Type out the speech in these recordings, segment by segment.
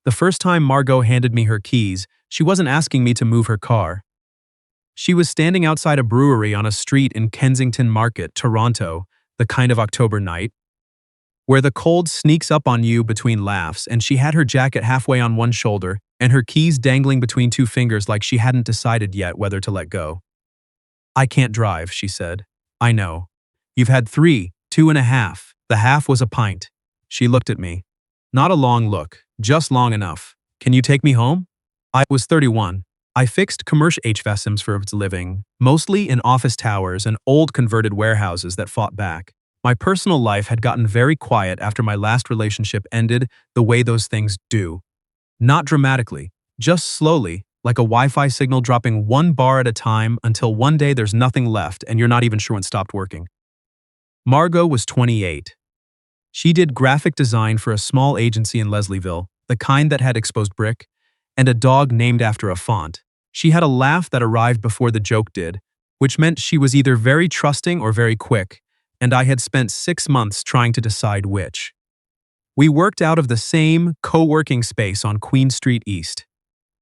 The first time Margot handed me her keys, she wasn't asking me to move her car. She was standing outside a brewery on a street in Kensington Market, Toronto, the kind of October night where the cold sneaks up on you between laughs, and she had her jacket halfway on one shoulder and her keys dangling between two fingers like she hadn't decided yet whether to let go. "I can't drive," she said. "I know. You've had 3, 2.5. The half was a pint." She looked at me. Not a long look, just long enough. "Can you take me home?" I was 31. I fixed commercial HVAC systems for its living, mostly in office towers and old converted warehouses that fought back. My personal life had gotten very quiet after my last relationship ended the way those things do. Not dramatically, just slowly, like a Wi-Fi signal dropping 1 bar at a time until one day there's nothing left and you're not even sure when it stopped working. Margot was 28. She did graphic design for a small agency in Leslieville, the kind that had exposed brick, and a dog named after a font. She had a laugh that arrived before the joke did, which meant she was either very trusting or very quick, and I had spent 6 months trying to decide which. We worked out of the same co-working space on Queen Street East.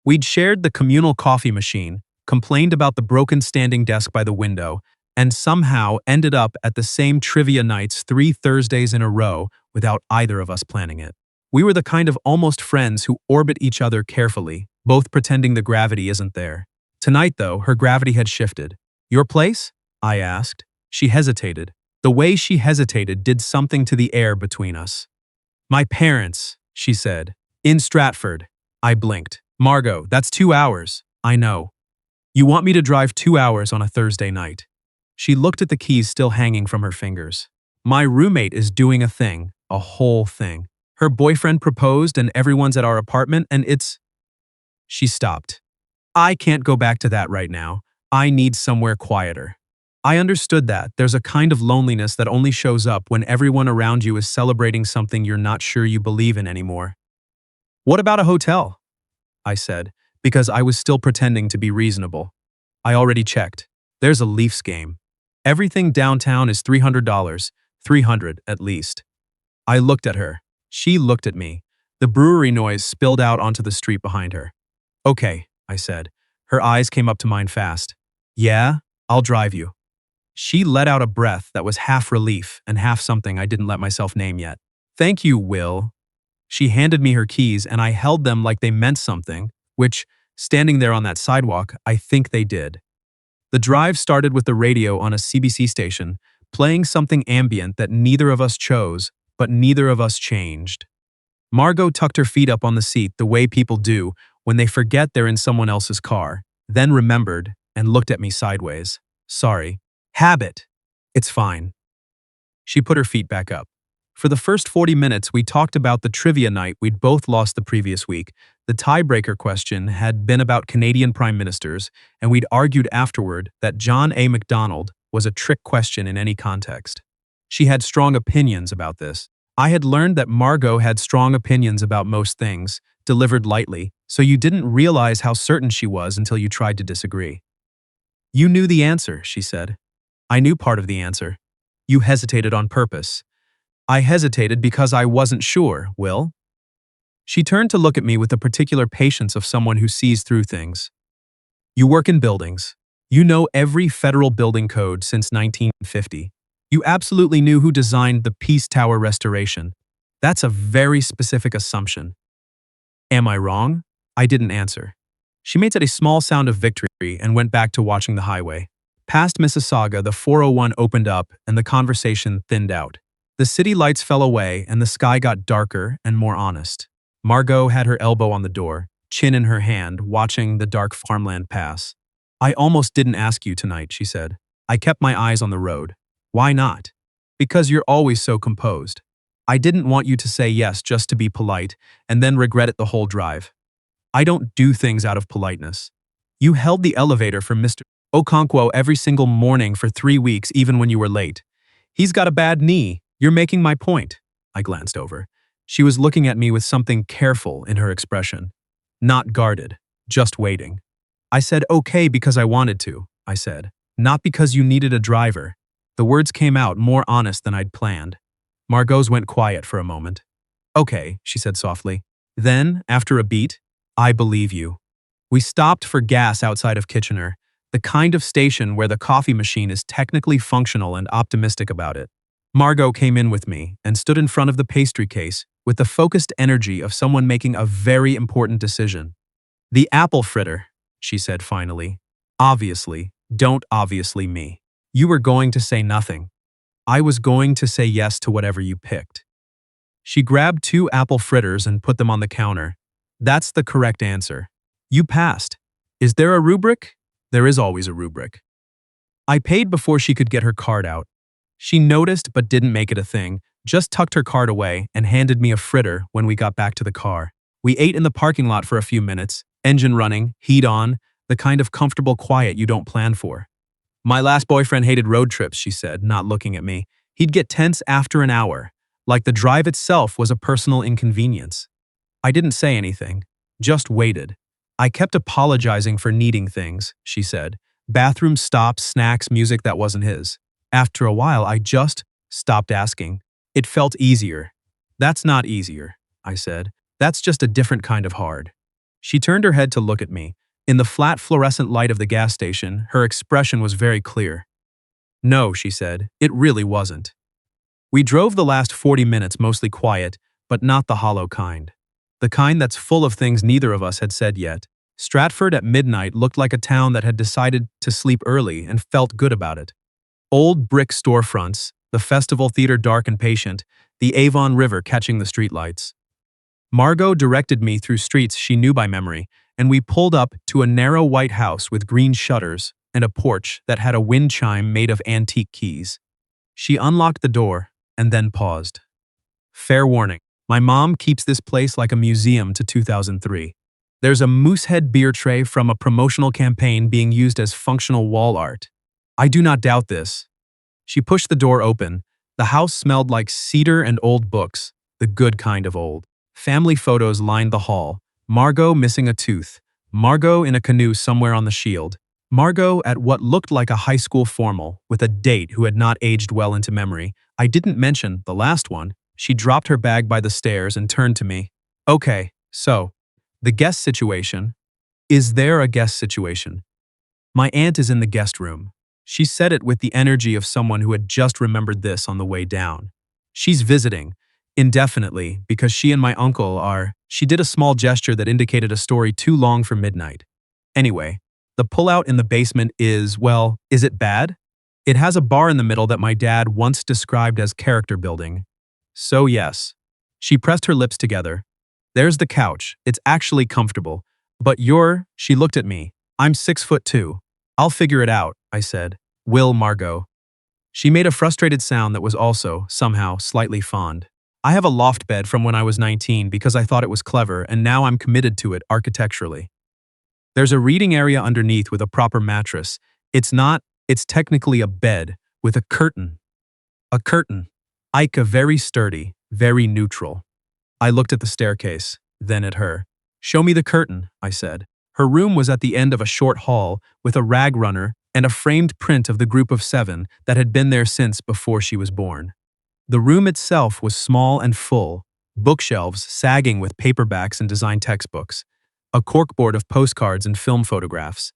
We'd shared the communal coffee machine, complained about the broken standing desk by the window, and somehow ended up at the same trivia nights 3 Thursdays in a row without either of us planning it. We were the kind of almost friends who orbit each other carefully, both pretending the gravity isn't there. Tonight, though, her gravity had shifted. "Your place?" I asked. She hesitated. The way she hesitated did something to the air between us. "My parents," she said. "In Stratford." I blinked. "Margot, that's 2 hours." "I know." "You want me to drive 2 hours on a Thursday night?" She looked at the keys still hanging from her fingers. "My roommate is doing a thing, a whole thing. Her boyfriend proposed and everyone's at our apartment and it's—" She stopped. "I can't go back to that right now. I need somewhere quieter." I understood that. There's a kind of loneliness that only shows up when everyone around you is celebrating something you're not sure you believe in anymore. "What about a hotel?" I said, because I was still pretending to be reasonable. "I already checked. There's a Leafs game. Everything downtown is $300, 300 at least." I looked at her. She looked at me. The brewery noise spilled out onto the street behind her. "Okay," I said. Her eyes came up to mine fast. "Yeah, I'll drive you." She let out a breath that was half relief and half something I didn't let myself name yet. "Thank you, Will." She handed me her keys and I held them like they meant something, which, standing there on that sidewalk, I think they did. The drive started with the radio on a CBC station, playing something ambient that neither of us chose, but neither of us changed. Margot tucked her feet up on the seat the way people do when they forget they're in someone else's car, then remembered and looked at me sideways. "Sorry. Habit. It's fine." She put her feet back up. For the first 40 minutes, we talked about the trivia night we'd both lost the previous week. The tiebreaker question had been about Canadian prime ministers, and we'd argued afterward that John A. Macdonald was a trick question in any context. She had strong opinions about this. I had learned that Margot had strong opinions about most things, delivered lightly, so you didn't realize how certain she was until you tried to disagree. "You knew the answer," she said. "I knew part of the answer. You hesitated on purpose." "I hesitated because I wasn't sure, Will." She turned to look at me with the particular patience of someone who sees through things. "You work in buildings. You know every federal building code since 1950. You absolutely knew who designed the Peace Tower restoration. That's a very specific assumption." "Am I wrong?" I didn't answer. She made a small sound of victory and went back to watching the highway. Past Mississauga, the 401 opened up and the conversation thinned out. The city lights fell away and the sky got darker and more honest. Margot had her elbow on the door, chin in her hand, watching the dark farmland pass. "I almost didn't ask you tonight," she said. "I kept my eyes on the road." "Why not?" "Because you're always so composed. I didn't want you to say yes just to be polite and then regret it the whole drive. I don't do things out of politeness. You held the elevator for Mr. Okonkwo every single morning for 3 weeks even when you were late. He's got a bad knee. You're making my point." I glanced over. She was looking at me with something careful in her expression. Not guarded, just waiting. "I said okay because I wanted to," I said. "Not because you needed a driver." The words came out more honest than I'd planned. Margot's went quiet for a moment. "Okay," she said softly. Then, after a beat, I believe you. We stopped for gas outside of Kitchener, the kind of station where the coffee machine is technically functional and optimistic about it. Margot came in with me and stood in front of the pastry case with the focused energy of someone making a very important decision. The apple fritter, she said finally. Obviously, don't obviously me. You were going to say nothing. I was going to say yes to whatever you picked. She grabbed 2 apple fritters and put them on the counter. That's the correct answer. You passed. Is there a rubric? There is always a rubric. I paid before she could get her card out. She noticed but didn't make it a thing, just tucked her card away and handed me a fritter when we got back to the car. We ate in the parking lot for a few minutes, engine running, heat on, the kind of comfortable quiet you don't plan for. My last boyfriend hated road trips, she said, not looking at me. He'd get tense after an hour, like the drive itself was a personal inconvenience. I didn't say anything, just waited. I kept apologizing for needing things, she said. Bathroom stops, snacks, music that wasn't his. After a while, I just stopped asking. It felt easier. That's not easier, I said. That's just a different kind of hard. She turned her head to look at me. In the flat fluorescent light of the gas station, her expression was very clear. No, she said, it really wasn't. We drove the last 40 minutes mostly quiet, but not the hollow kind. The kind that's full of things neither of us had said yet. Stratford at midnight looked like a town that had decided to sleep early and felt good about it. Old brick storefronts, the festival theater dark and patient, the Avon River catching the streetlights. Margot directed me through streets she knew by memory, and we pulled up to a narrow white house with green shutters and a porch that had a wind chime made of antique keys. She unlocked the door and then paused. Fair warning, my mom keeps this place like a museum to 2003. There's a moosehead beer tray from a promotional campaign being used as functional wall art. I do not doubt this. She pushed the door open. The house smelled like cedar and old books, the good kind of old. Family photos lined the hall. Margot missing a tooth. Margot in a canoe somewhere on the Shield. Margot at what looked like a high school formal, with a date who had not aged well into memory. I didn't mention the last one. She dropped her bag by the stairs and turned to me. Okay, so, the guest situation. Is there a guest situation? My aunt is in the guest room. She said it with the energy of someone who had just remembered this on the way down. She's visiting, indefinitely, because she and my uncle are… She did a small gesture that indicated a story too long for midnight. Anyway, the pullout in the basement is, well, is it bad? It has a bar in the middle that my dad once described as character building. So yes. She pressed her lips together. There's the couch. It's actually comfortable. But she looked at me. I'm 6'2". I'll figure it out, I said. Will Margot. She made a frustrated sound that was also, somehow, slightly fond. I have a loft bed from when I was 19 because I thought it was clever, and now I'm committed to it architecturally. There's a reading area underneath with a proper mattress. It's technically a bed with a curtain. A curtain. Ika very sturdy, very neutral. I looked at the staircase, then at her. Show me the curtain, I said. Her room was at the end of a short hall with a rag runner and a framed print of the group of 7 that had been there since before she was born. The room itself was small and full, bookshelves sagging with paperbacks and design textbooks, a corkboard of postcards and film photographs,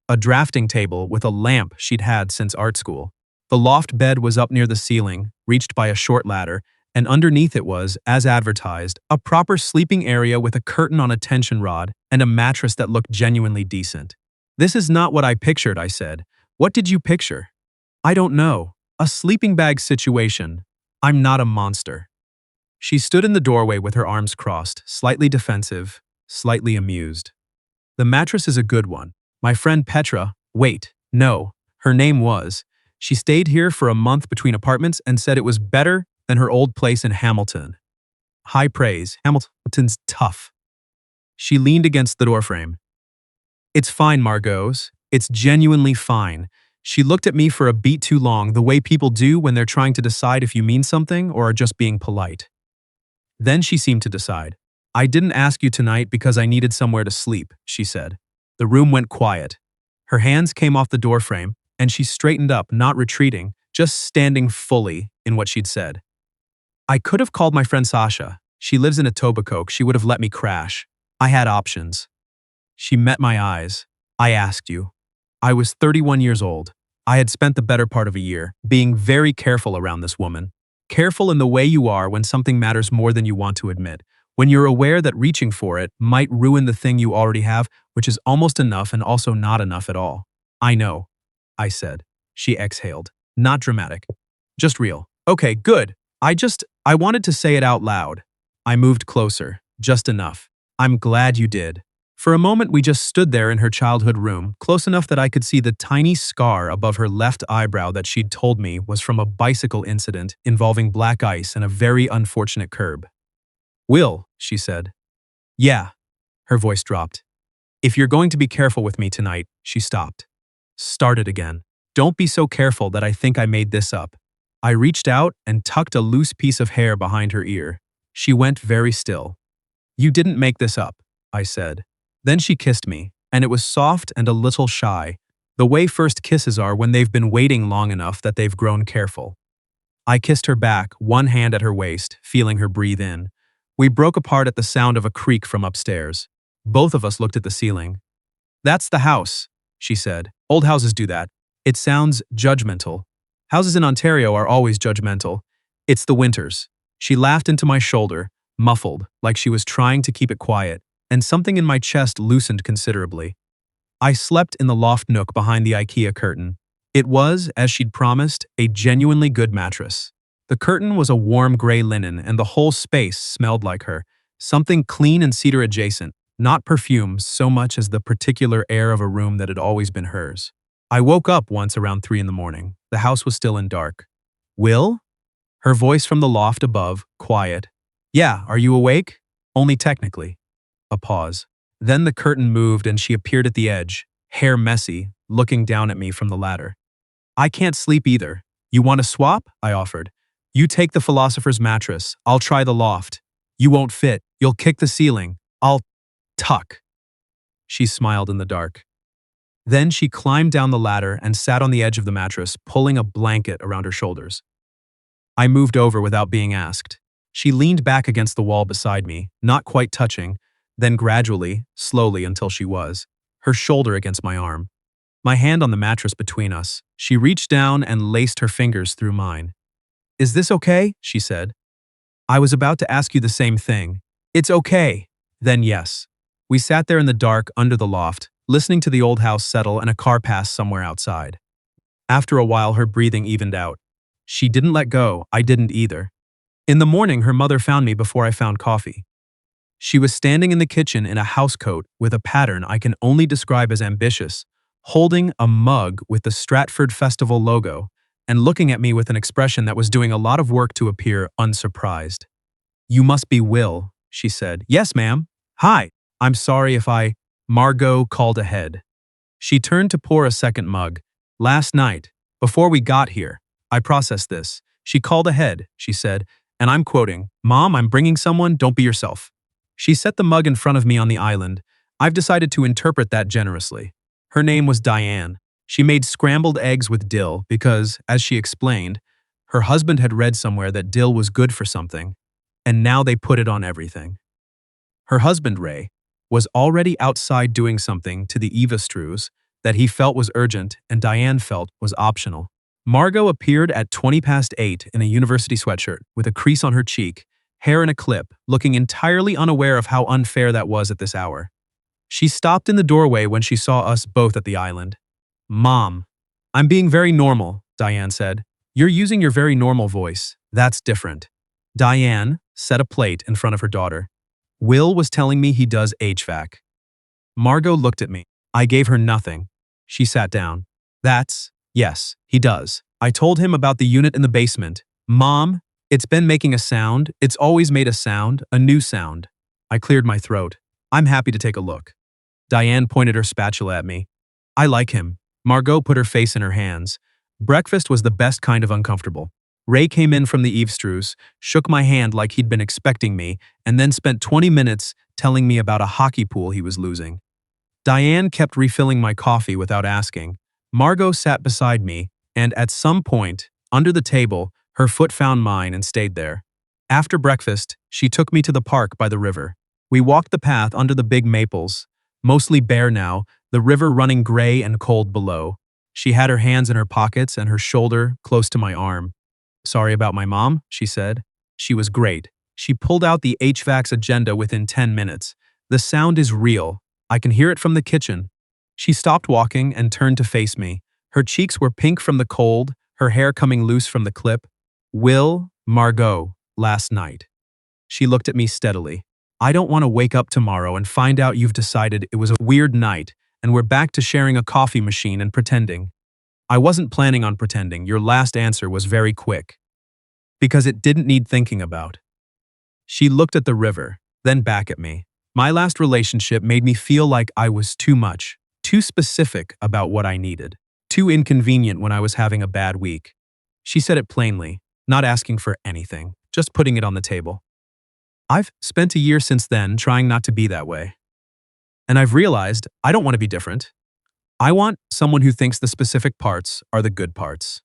a drafting table with a lamp she'd had since art school. The loft bed was up near the ceiling, reached by a short ladder, and underneath it was, as advertised, a proper sleeping area with a curtain on a tension rod and a mattress that looked genuinely decent. This is not what I pictured, I said. What did you picture? I don't know. A sleeping bag situation. I'm not a monster. She stood in the doorway with her arms crossed, slightly defensive, slightly amused. The mattress is a good one. My friend Petra, her name was. She stayed here for a month between apartments and said it was better than her old place in Hamilton. High praise. Hamilton's tough. She leaned against the doorframe. It's fine, Margot's. It's genuinely fine. She looked at me for a beat too long, the way people do when they're trying to decide if you mean something or are just being polite. Then she seemed to decide. I didn't ask you tonight because I needed somewhere to sleep, she said. The room went quiet. Her hands came off the doorframe, and she straightened up, not retreating, just standing fully in what she'd said. I could have called my friend Sasha. She lives in Etobicoke. She would have let me crash. I had options. She met my eyes. I asked you. I was 31 years old. I had spent the better part of a year being very careful around this woman. Careful in the way you are when something matters more than you want to admit. When you're aware that reaching for it might ruin the thing you already have, which is almost enough and also not enough at all. I know, I said. She exhaled. Not dramatic. Just real. Okay, good. I wanted to say it out loud. I moved closer. Just enough. I'm glad you did. For a moment, we just stood there in her childhood room, close enough that I could see the tiny scar above her left eyebrow that she'd told me was from a bicycle incident involving black ice and a very unfortunate curb. Will, she said. Yeah. Her voice dropped. If you're going to be careful with me tonight, she stopped. Started again. Don't be so careful that I think I made this up. I reached out and tucked a loose piece of hair behind her ear. She went very still. You didn't make this up, I said. Then she kissed me, and it was soft and a little shy, the way first kisses are when they've been waiting long enough that they've grown careful. I kissed her back, one hand at her waist, feeling her breathe in. We broke apart at the sound of a creak from upstairs. Both of us looked at the ceiling. That's the house, she said. Old houses do that. It sounds judgmental. Houses in Ontario are always judgmental. It's the winters. She laughed into my shoulder, muffled, like she was trying to keep it quiet, and something in my chest loosened considerably. I slept in the loft nook behind the IKEA curtain. It was, as she'd promised, a genuinely good mattress. The curtain was a warm gray linen, and the whole space smelled like her, something clean and cedar adjacent, not perfume so much as the particular air of a room that had always been hers. I woke up once around 3 in the morning. The house was still in dark. Will? Her voice from the loft above, quiet. Yeah, are you awake? Only technically. A pause. Then the curtain moved and she appeared at the edge, hair messy, looking down at me from the ladder. I can't sleep either. You want to swap? I offered. You take the philosopher's mattress. I'll try the loft. You won't fit. You'll kick the ceiling. I'll tuck. She smiled in the dark. Then she climbed down the ladder and sat on the edge of the mattress, pulling a blanket around her shoulders. I moved over without being asked. She leaned back against the wall beside me, not quite touching, then gradually, slowly until she was, her shoulder against my arm. My hand on the mattress between us, she reached down and laced her fingers through mine. Is this okay? She said. I was about to ask you the same thing. It's okay. Then yes. We sat there in the dark under the loft, listening to the old house settle and a car pass somewhere outside. After a while, her breathing evened out. She didn't let go, I didn't either. In the morning, her mother found me before I found coffee. She was standing in the kitchen in a housecoat with a pattern I can only describe as ambitious, holding a mug with the Stratford Festival logo, and looking at me with an expression that was doing a lot of work to appear unsurprised. You must be Will, she said. Yes, ma'am. Hi. I'm sorry if I… Margot called ahead. She turned to pour a second mug. Last night, before we got here, I processed this. She called ahead, she said, and I'm quoting, Mom, I'm bringing someone, don't be yourself. She set the mug in front of me on the island. I've decided to interpret that generously. Her name was Diane. She made scrambled eggs with dill because, as she explained, her husband had read somewhere that dill was good for something, and now they put it on everything. Her husband, Ray, was already outside doing something to the Evastrews that he felt was urgent and Diane felt was optional. Margot appeared at 8:20 in a university sweatshirt with a crease on her cheek, hair in a clip, looking entirely unaware of how unfair that was at this hour. She stopped in the doorway when she saw us both at the island. Mom, I'm being very normal, Diane said. You're using your very normal voice. That's different. Diane set a plate in front of her daughter. Will was telling me he does HVAC. Margot looked at me. I gave her nothing. She sat down. Yes, he does. I told him about the unit in the basement. Mom, it's been making a sound. It's always made a sound, a new sound. I cleared my throat. I'm happy to take a look. Diane pointed her spatula at me. I like him. Margot put her face in her hands. Breakfast was the best kind of uncomfortable. Ray came in from the Evastrews, shook my hand like he'd been expecting me, and then spent 20 minutes telling me about a hockey pool he was losing. Diane kept refilling my coffee without asking. Margot sat beside me, and at some point, under the table, her foot found mine and stayed there. After breakfast, she took me to the park by the river. We walked the path under the big maples, mostly bare now, the river running gray and cold below. She had her hands in her pockets and her shoulder close to my arm. "Sorry about my mom," she said. She was great. She pulled out the HVAC's agenda within 10 minutes. "The sound is real. I can hear it from the kitchen." She stopped walking and turned to face me. Her cheeks were pink from the cold, her hair coming loose from the clip. "Will, Margot, last night." She looked at me steadily. "I don't want to wake up tomorrow and find out you've decided it was a weird night and we're back to sharing a coffee machine and pretending." "I wasn't planning on pretending. Your last answer was very quick." "Because it didn't need thinking about." She looked at the river, then back at me. "My last relationship made me feel like I was too much, too specific about what I needed, too inconvenient when I was having a bad week." She said it plainly, not asking for anything, just putting it on the table. I've spent a year since then trying not to be that way. And I've realized I don't want to be different. I want someone who thinks the specific parts are the good parts.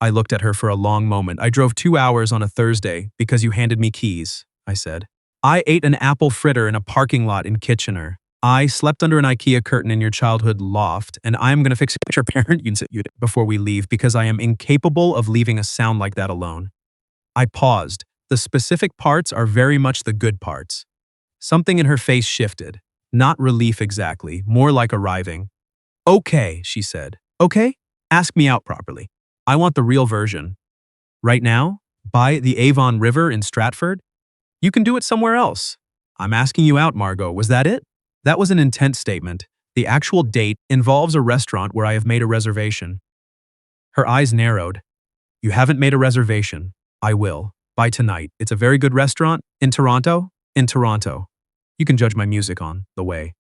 I looked at her for a long moment. "I drove 2 hours on a Thursday because you handed me keys," I said. "I ate an apple fritter in a parking lot in Kitchener. I slept under an IKEA curtain in your childhood loft, and I'm going to fix your parent unit before we leave because I am incapable of leaving a sound like that alone." I paused. The specific parts are very much the good parts. Something in her face shifted. Not relief exactly, more like arriving. "Okay," she said. "Okay? Ask me out properly. I want the real version." "Right now? By the Avon River in Stratford?" "You can do it somewhere else." "I'm asking you out, Margot. Was that it?" That was an intent statement. The actual date involves a restaurant where I have made a reservation. Her eyes narrowed. "You haven't made a reservation. I will. By tonight. It's a very good restaurant. In Toronto? In Toronto. You can judge my music on the way."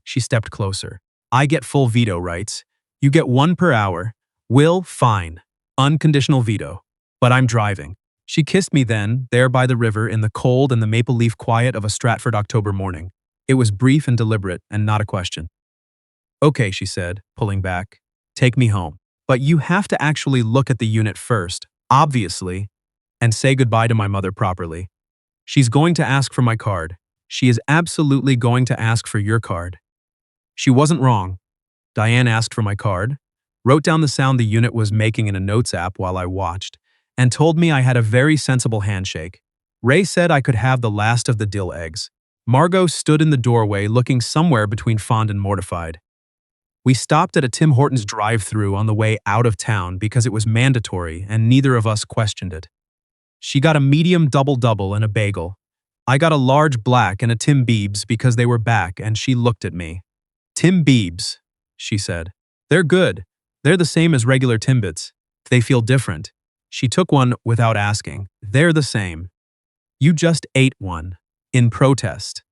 She stepped closer. "I get full veto rights. You get 1 per hour. Will, fine. Unconditional veto. But I'm driving." She kissed me then, there by the river in the cold and the maple leaf quiet of a Stratford October morning. It was brief and deliberate and not a question. "Okay," she said, pulling back. "Take me home. But you have to actually look at the unit first, obviously, and say goodbye to my mother properly. She's going to ask for my card. She is absolutely going to ask for your card." She wasn't wrong. Diane asked for my card, wrote down the sound the unit was making in a notes app while I watched, and told me I had a very sensible handshake. Ray said I could have the last of the dill eggs. Margot stood in the doorway looking somewhere between fond and mortified. We stopped at a Tim Hortons drive-thru on the way out of town because it was mandatory and neither of us questioned it. She got a medium double-double and a bagel. I got a large black and a Tim Biebs because they were back and she looked at me. "Tim Biebs," she said. "They're good. They're the same as regular Timbits. They feel different." She took one without asking. "They're the same." "You just ate one." In protest.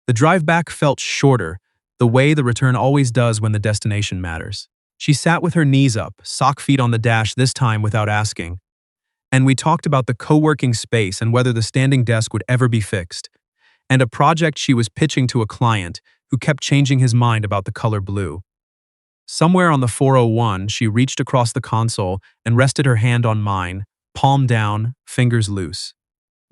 The drive back felt shorter, the way the return always does when the destination matters. She sat with her knees up, sock feet on the dash this time without asking. And we talked about the co-working space and whether the standing desk would ever be fixed, and a project she was pitching to a client who kept changing his mind about the color blue. Somewhere on the 401, she reached across the console and rested her hand on mine, palm down, fingers loose.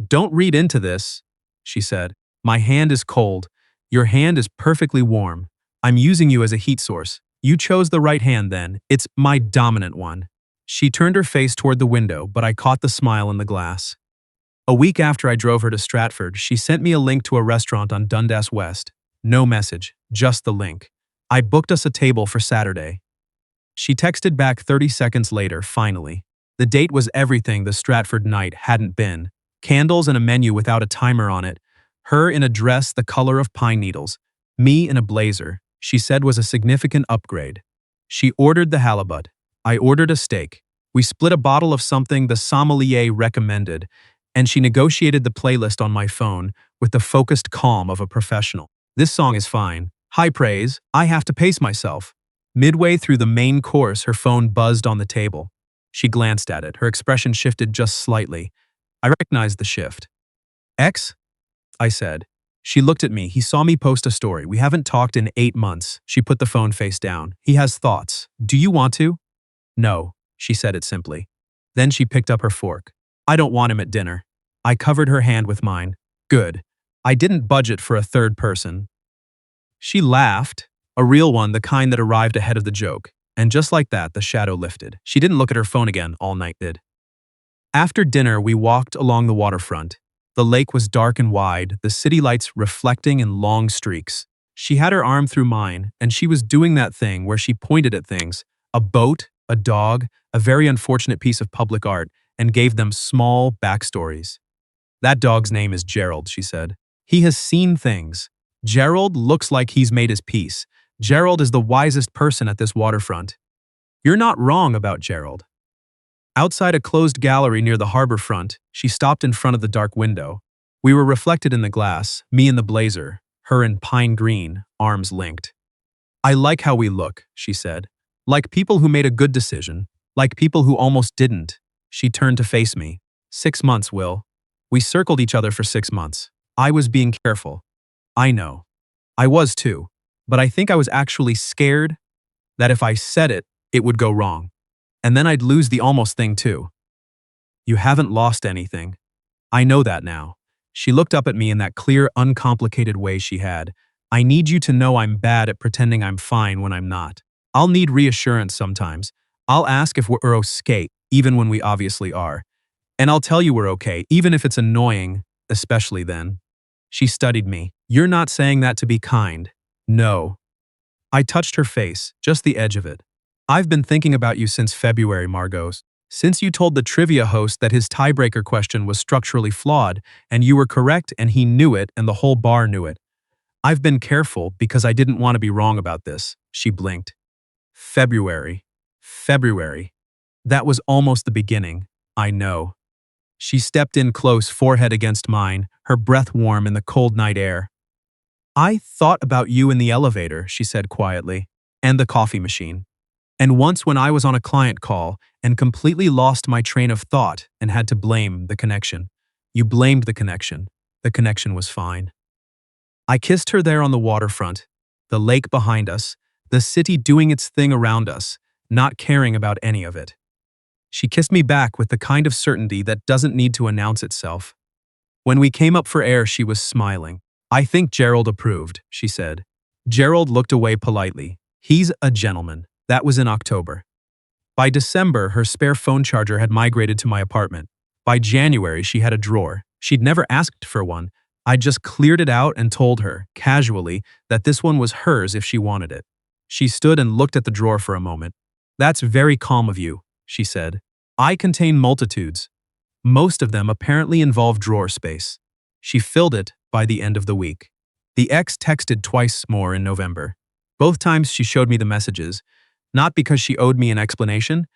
"Don't read into this," she said. "My hand is cold. Your hand is perfectly warm. I'm using you as a heat source. You chose the right hand then. It's my dominant one." She turned her face toward the window, but I caught the smile in the glass. A week after I drove her to Stratford, she sent me a link to a restaurant on Dundas West. No message, just the link. I booked us a table for Saturday. She texted back 30 seconds later, finally. The date was everything the Stratford night hadn't been. Candles and a menu without a timer on it. Her in a dress the color of pine needles. Me in a blazer. She said was a significant upgrade. She ordered the halibut. I ordered a steak. We split a bottle of something the sommelier recommended, and she negotiated the playlist on my phone with the focused calm of a professional. "This song is fine. High praise. I have to pace myself." Midway through the main course, her phone buzzed on the table. She glanced at it. Her expression shifted just slightly. I recognized the shift. "X?" I said. She looked at me. "He saw me post a story. We haven't talked in 8 months." She put the phone face down. "He has thoughts. Do you want to?" "No," she said it simply. Then she picked up her fork. "I don't want him at dinner." I covered her hand with mine. Good. I didn't budget for a third person. She laughed, a real one, the kind that arrived ahead of the joke. And just like that, the shadow lifted. She didn't look at her phone again all night, did. After dinner, we walked along the waterfront. The lake was dark and wide, the city lights reflecting in long streaks. She had her arm through mine, and she was doing that thing where she pointed at things, a boat, a dog, a very unfortunate piece of public art, and gave them small backstories. That dog's name is Gerald, she said. He has seen things. Gerald looks like he's made his peace. Gerald is the wisest person at this waterfront. You're not wrong about Gerald. Outside a closed gallery near the harbor front, she stopped in front of the dark window. We were reflected in the glass, me in the blazer, her in pine green, arms linked. I like how we look, she said. Like people who made a good decision, like people who almost didn't. She turned to face me. 6 months, Will. We circled each other for 6 months. I was being careful. I know. I was too. But I think I was actually scared that if I said it, it would go wrong. And then I'd lose the almost thing too. You haven't lost anything. I know that now. She looked up at me in that clear, uncomplicated way she had. I need you to know I'm bad at pretending I'm fine when I'm not. I'll need reassurance sometimes. I'll ask if we're okay, even when we obviously are. And I'll tell you we're okay, even if it's annoying, especially then. She studied me. You're not saying that to be kind. No. I touched her face, just the edge of it. I've been thinking about you since February, Margot. Since you told the trivia host that his tiebreaker question was structurally flawed, and you were correct and he knew it and the whole bar knew it. I've been careful because I didn't want to be wrong about this, she blinked. February. That was almost the beginning, I know. She stepped in close, forehead against mine, her breath warm in the cold night air. I thought about you in the elevator, she said quietly, and the coffee machine. And once when I was on a client call and completely lost my train of thought and had to blame the connection. You blamed the connection. The connection was fine. I kissed her there on the waterfront, the lake behind us, the city doing its thing around us, not caring about any of it. She kissed me back with the kind of certainty that doesn't need to announce itself. When we came up for air, she was smiling. I think Gerald approved, she said. Gerald looked away politely. He's a gentleman. That was in October. By December, her spare phone charger had migrated to my apartment. By January, she had a drawer. She'd never asked for one. I just cleared it out and told her, casually, that this one was hers if she wanted it. She stood and looked at the drawer for a moment. That's very calm of you, she said. I contain multitudes. Most of them apparently involve drawer space. She filled it by the end of the week. The ex texted twice more in November. Both times she showed me the messages, not because she owed me an explanation,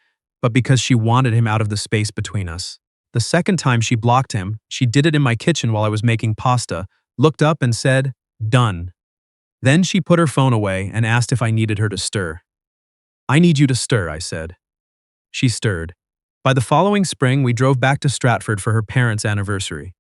but because she wanted him out of the space between us. The second time she blocked him, she did it in my kitchen while I was making pasta, looked up and said, "Done." Then she put her phone away and asked if I needed her to stir. I need you to stir, I said. She stirred. By the following spring, we drove back to Stratford for her parents' anniversary.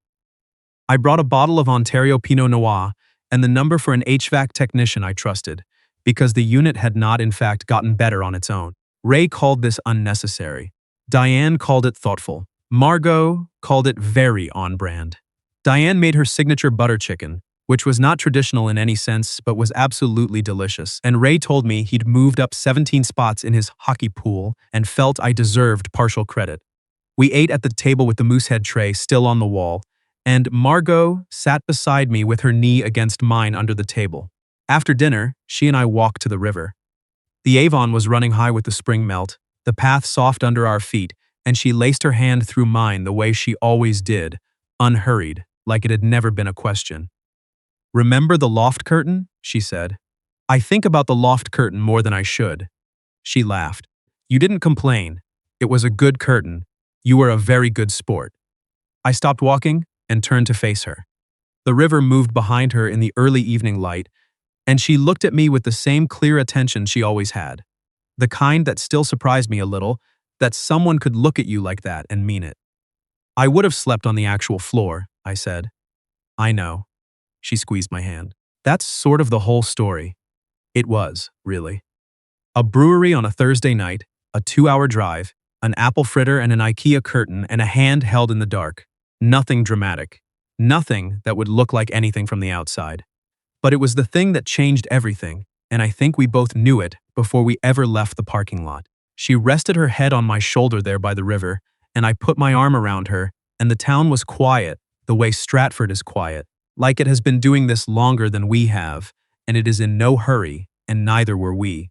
I brought a bottle of Ontario Pinot Noir and the number for an HVAC technician I trusted, because the unit had not in fact gotten better on its own. Ray called this unnecessary. Diane called it thoughtful. Margot called it very on-brand. Diane made her signature butter chicken, which was not traditional in any sense but was absolutely delicious, and Ray told me he'd moved up 17 spots in his hockey pool and felt I deserved partial credit. We ate at the table with the moosehead tray still on the wall, and Margot sat beside me with her knee against mine under the table. After dinner, she and I walked to the river. The Avon was running high with the spring melt, the path soft under our feet, and she laced her hand through mine the way she always did, unhurried, like it had never been a question. Remember the loft curtain? She said. I think about the loft curtain more than I should. She laughed. You didn't complain. It was a good curtain. You were a very good sport. I stopped walking and turned to face her. The river moved behind her in the early evening light, and she looked at me with the same clear attention she always had. The kind that still surprised me a little, that someone could look at you like that and mean it. I would have slept on the actual floor, I said. I know. She squeezed my hand. That's sort of the whole story. It was, really. A brewery on a Thursday night, a 2-hour drive, an apple fritter and an IKEA curtain and a hand held in the dark. Nothing dramatic. Nothing that would look like anything from the outside. But it was the thing that changed everything, and I think we both knew it before we ever left the parking lot. She rested her head on my shoulder there by the river, and I put my arm around her, and the town was quiet, the way Stratford is quiet, like it has been doing this longer than we have, and it is in no hurry, and neither were we.